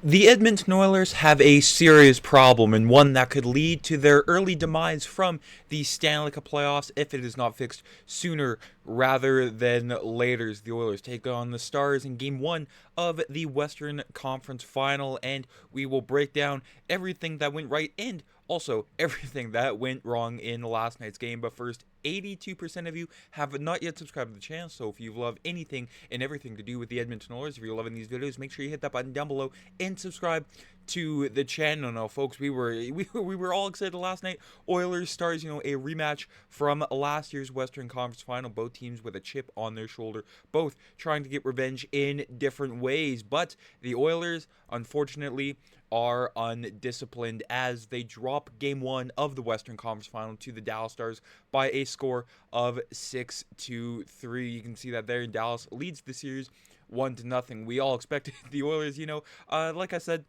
The Edmonton Oilers have a serious problem, and one that could lead to their early demise from the Stanley Cup playoffs if it is not fixed sooner rather than later. As the Oilers take on the Stars in Game 1 of the Western Conference Final, and we will break down everything that went right and also everything that went wrong in last night's game. But first, 82% of you have not yet subscribed to the channel, so if you love anything and everything to do with the Edmonton Oilers, if you're loving these videos, make sure you hit that button down below and subscribe to the channel. Now, folks, we were all excited last night. Oilers Stars, a rematch from last year's Western Conference Final. Both teams with a chip on their shoulder, both trying to get revenge in different ways. But the Oilers, unfortunately, are undisciplined as they drop Game 1 of the Western Conference Final to the Dallas Stars by a score of 6-3. You can see that there. Dallas leads the series 1-0. We all expected the Oilers, like I said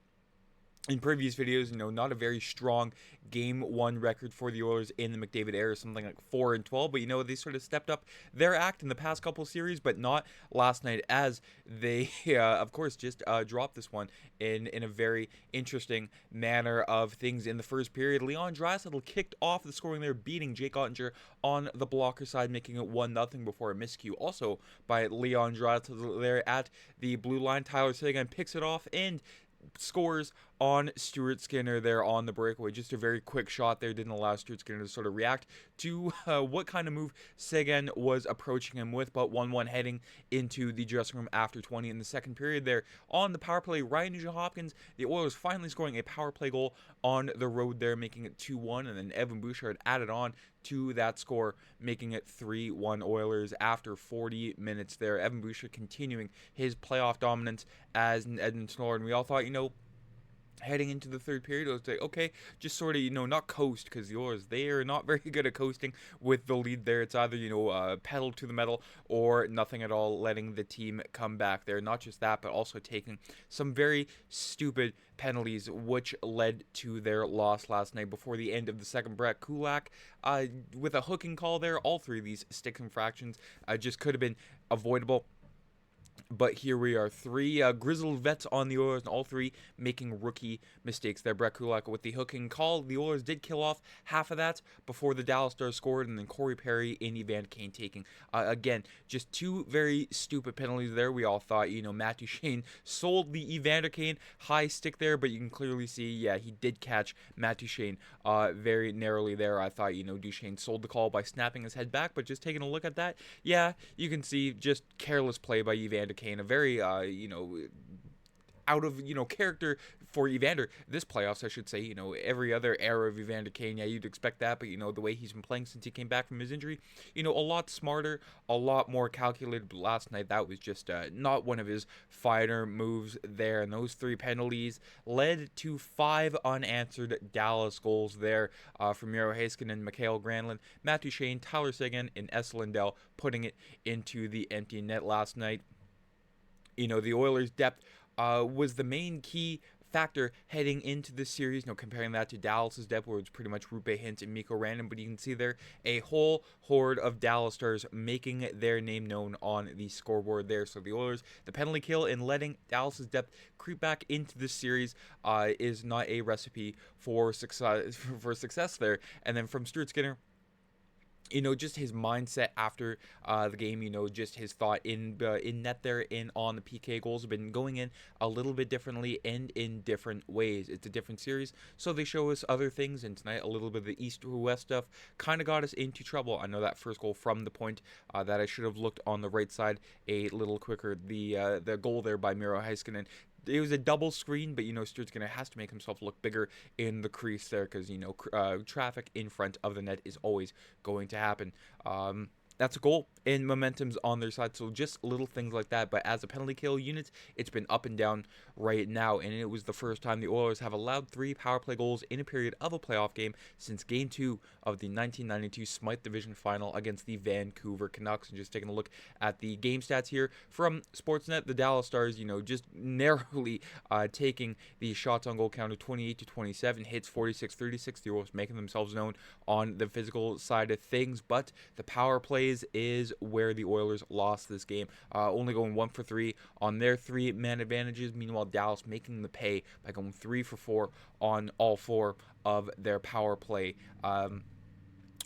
in previous videos, not a very strong Game 1 record for the Oilers in the McDavid era, something like 4-12. But, they sort of stepped up their act in the past couple series, but not last night, as they, of course, just dropped this one in a very interesting manner of things. In the first period, Leon Draisaitl kicked off the scoring there, beating Jake Oettinger on the blocker side, making it 1-0 before a miscue also by Leon Draisaitl there at the blue line. Tyler Seguin picks it off and scores on Stuart Skinner there on the breakaway. Just a very quick shot there, didn't allow Stuart Skinner to sort of react to what kind of move Seguin was approaching him with, but 1-1 heading into the dressing room after 20 in the second period there. On the power play, Ryan Nugent-Hopkins, the Oilers finally scoring a power play goal on the road there, making it 2-1, and then Evan Bouchard added on to that score, making it 3-1 Oilers after 40 minutes there. Evan Bouchard continuing his playoff dominance as an Edmonton Oilers, and we all thought, heading into the third period, I was like, okay, just sort of, not coast, because the Oilers, they are not very good at coasting with the lead there. It's either, pedal to the metal or nothing at all, letting the team come back there. Not just that, but also taking some very stupid penalties, which led to their loss last night. Before the end of the second, Brett Kulak, with a hooking call there, all three of these stick infractions just could have been avoidable. But here we are, three grizzled vets on the Oilers, and all three making rookie mistakes there. Brett Kulak with the hooking call. The Oilers did kill off half of that before the Dallas Stars scored, and then Corey Perry and Evander Kane taking, again, just two very stupid penalties there. We all thought, Matt Duchene sold the Evander Kane high stick there, but you can clearly see, yeah, he did catch Matt Duchene very narrowly there. I thought, Duchene sold the call by snapping his head back, but just taking a look at that, yeah, you can see just careless play by Evander Kane, a very, out of, character for Evander this playoffs, I should say. Every other era of Evander Kane, yeah, you'd expect that, but, the way he's been playing since he came back from his injury, a lot smarter, a lot more calculated. But last night, that was just not one of his finer moves there, and those three penalties led to 5 unanswered Dallas goals there from Miro Heiskanen and Mikael Granlund, Matt Duchene, Tyler Seguin, and Esa Lindell, putting it into the empty net last night. The Oilers' depth was the main key factor heading into this series. Comparing that to Dallas's depth, where it's pretty much Rupe Hintz and Mikko Rantanen, but you can see there a whole horde of Dallas Stars making their name known on the scoreboard there. So the Oilers, the penalty kill and letting Dallas's depth creep back into this series is not a recipe for success there. And then from Stuart Skinner, just his mindset after the game, just his thought in net there and on the PK goals have been going in a little bit differently and in different ways. It's a different series, so they show us other things, and tonight a little bit of the east to west stuff kind of got us into trouble. I know that first goal from the point that I should have looked on the right side a little quicker. The goal there by Miro Heiskanen, it was a double screen, but Stuart Skinner has to make himself look bigger in the crease there, because traffic in front of the net is always going to happen. That's a goal, and momentum's on their side, so just little things like that. But as a penalty kill unit, it's been up and down right now, and it was the first time the Oilers have allowed 3 power play goals in a period of a playoff game since Game 2 of the 1992 Smythe Division Final against the Vancouver Canucks. And just taking a look at the game stats here from Sportsnet, the Dallas Stars, just narrowly taking the shots on goal counter 28-27, hits 46-36. The Oilers making themselves known on the physical side of things, but the power play plays is where the Oilers lost this game, only going 1 for 3 on their 3-man advantages. Meanwhile, Dallas making the pay by going 3 for 4 on all 4 of their power play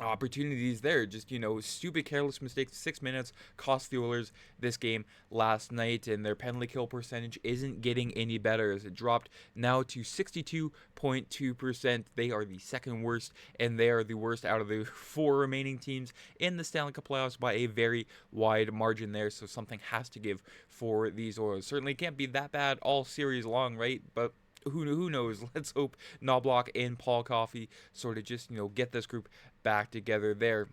opportunities there. Just, stupid, careless mistakes. 6 minutes cost the Oilers this game last night, and their penalty kill percentage isn't getting any better as it dropped now to 62.2%. They are the second worst, and they are the worst out of the 4 remaining teams in the Stanley Cup playoffs by a very wide margin there. So something has to give for these Oilers. Certainly can't be that bad all series long, right? But who knows? Let's hope Knoblauch and Paul Coffey sort of just, get this group back together there.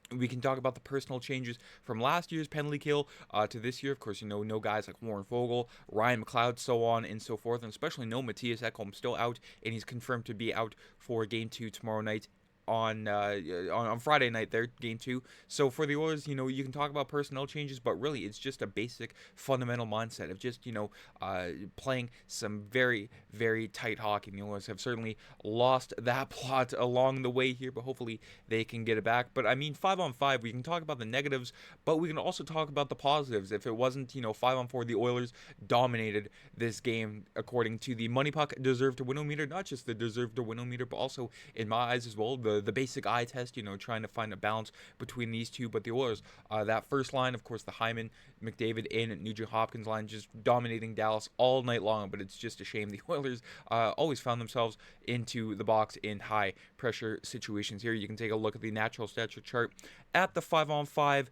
We can talk about the personal changes from last year's penalty kill to this year. Of course, no guys like Warren Foegele, Ryan McLeod, so on and so forth, and especially no Mattias Ekholm, still out, and he's confirmed to be out for Game 2 tomorrow night on Friday night there, Game 2. So for the Oilers, you can talk about personnel changes, but really it's just a basic fundamental mindset of just, playing some very, very tight hockey. And the Oilers have certainly lost that plot along the way here, but hopefully they can get it back. But I mean, 5-on-5, we can talk about the negatives, but we can also talk about the positives. If it wasn't, 5-on-4, the Oilers dominated this game according to the Money Puck deserve to win meter, not just the deserve to win meter, but also in my eyes as well, the basic eye test, trying to find a balance between these two. But the Oilers, that first line, of course, the Hyman, McDavid, and Nugent-Hopkins line just dominating Dallas all night long. But it's just a shame the Oilers always found themselves into the box in high pressure situations. Here you can take a look at the natural stature chart at the 5-on-5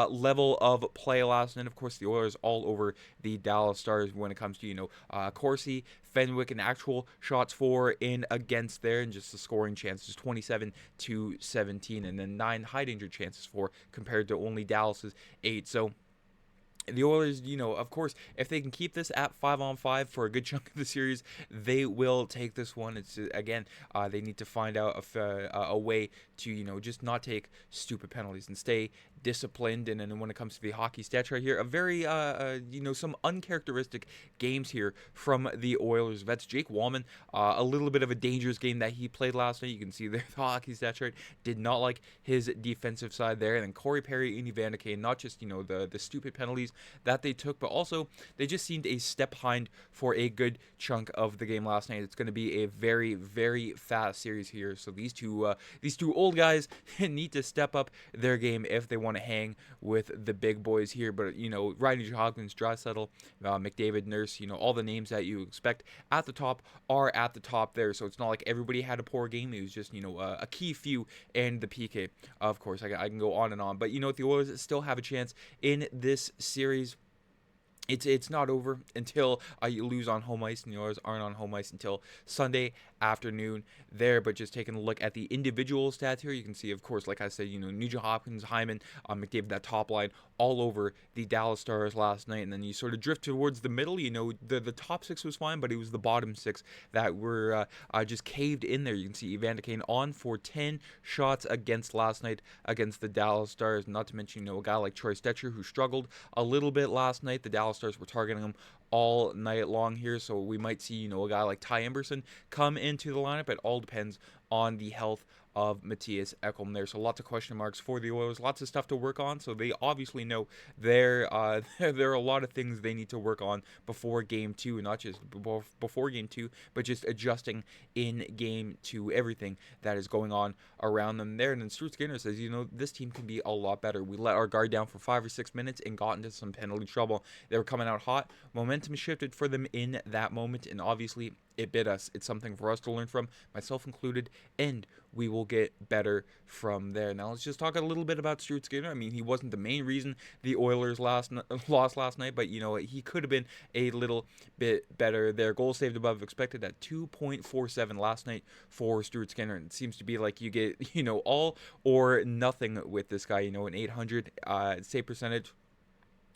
level of play last night. Of course, the Oilers all over the Dallas Stars when it comes to, Corsi, Fenwick, and actual shots for in against there, and just the scoring chances 27-17, and then 9 high danger chances for compared to only Dallas's 8. So the Oilers, of course, if they can keep this at 5-on-5 for a good chunk of the series, they will take this one. It's again, they need to find out a way to, just not take stupid penalties and stay disciplined. And then when it comes to the hockey stats right here, a very, some uncharacteristic games here from the Oilers. That's Jake Wallman, a little bit of a dangerous game that he played last night. You can see there the hockey stats chart did not like his defensive side there. And then Corey Perry and Evander Kane, not just, the stupid penalties that they took, but also they just seemed a step behind for a good chunk of the game last night. It's going to be a very, very fast series here. So these two old guys need to step up their game if they want to hang with the big boys here. But Ryan Nugent-Hopkins, Draisaitl, McDavid, Nurse, all the names that you expect at the top are at the top there. So it's not like everybody had a poor game. It was just a key few and the PK. Of course, I can go on and on. But the Oilers still have a chance in this series. It's not over until you lose on home ice, and the Oilers aren't on home ice until Sunday afternoon there. But just taking a look at the individual stats here, you can see, of course, like I said, Nugent-Hopkins, Hyman, McDavid, that top line all over the Dallas Stars last night. And then you sort of drift towards the middle. The top 6 was fine, but it was the bottom 6 that were just caved in there. You can see Evander Kane on for 10 shots against last night against the Dallas Stars. Not to mention, a guy like Troy Stecher, who struggled a little bit last night. The Dallas Stars were targeting him all night long here, so we might see, a guy like Ty Emberson come into the lineup. It all depends on the health of Mattias Ekholm there. So lots of question marks for the Oilers, lots of stuff to work on. So they obviously know there are a lot of things they need to work on before Game 2, and not just before Game 2, but just adjusting in Game 2, everything that is going on around them there. And then Stuart Skinner says, this team can be a lot better. We let our guard down for 5 or 6 minutes and got into some penalty trouble. They were coming out hot. Momentum shifted for them in that moment, and obviously it bit us. It's something for us to learn from, myself included, and we will get better from there. Now let's just talk a little bit about Stuart Skinner. I mean, he wasn't the main reason the Oilers lost last night, but he could have been a little bit better. Their goal saved above expected at 2.47 last night for Stuart Skinner, and it seems to be like you get all or nothing with this guy. An 800 save percentage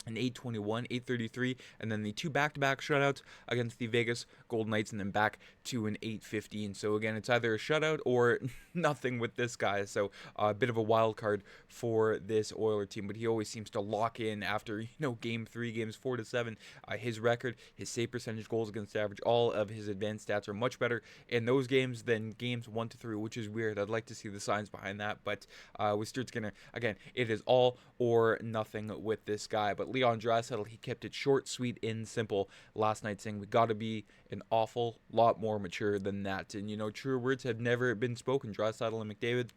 an 821, 833, and then the two back-to-back shutouts against the Vegas Golden Knights, and then back to an 815. So again, it's either a shutout or nothing with this guy. So a bit of a wild card for this Oiler team, but he always seems to lock in after game 3, games 4 to 7. His record, his save percentage, goals against average, all of his advanced stats are much better in those games than games 1 to 3, which is weird. I'd like to see the signs behind that, but with Stuart Skinner, again, it is all or nothing with this guy. But Leon Draisaitl, he kept it short, sweet, and simple last night, saying we got to be an awful lot more mature than that. And, truer words have never been spoken. Draisaitl and McDavid,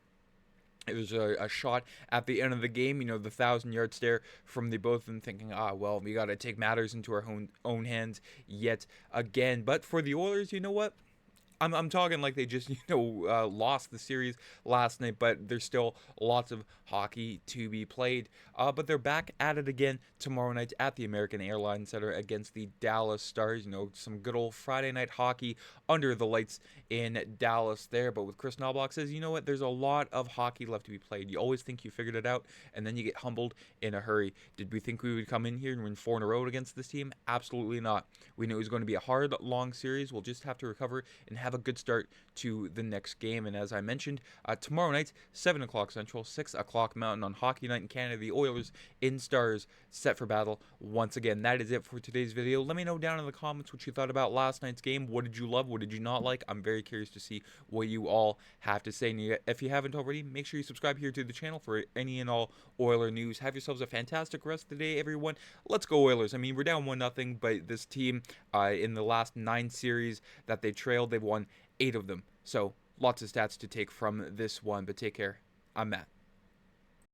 it was a shot at the end of the game, the 1,000-yard stare from the both of them, thinking, well, we got to take matters into our own hands yet again. But for the Oilers, you know what? I'm talking like they just, lost the series last night, but there's still lots of hockey to be played. But they're back at it again tomorrow night at the American Airlines Center against the Dallas Stars. Some good old Friday night hockey under the lights in Dallas there. But with Kris Knoblauch says, you know what, there's a lot of hockey left to be played. You always think you figured it out, and then you get humbled in a hurry. Did we think we would come in here and win 4 in a row against this team? Absolutely not. We knew it was going to be a hard, long series. We'll just have to recover and have a good start to the next game. And as I mentioned, tomorrow night, 7 o'clock Central, 6 o'clock Mountain on Hockey Night in Canada, the Oilers in Stars set for battle once again. That is it for today's video. Let me know down in the comments what you thought about last night's game. What did you love? What did you not like? I'm very curious to see what you all have to say. And if you haven't already, make sure you subscribe here to the channel for any and all Oiler news. Have yourselves a fantastic rest of the day, everyone. Let's go Oilers. I mean, we're down 1-0, but this team, in the last 9 series that they trailed, they've won 8 of them. So lots of stats to take from this one, but take care. I'm Matt.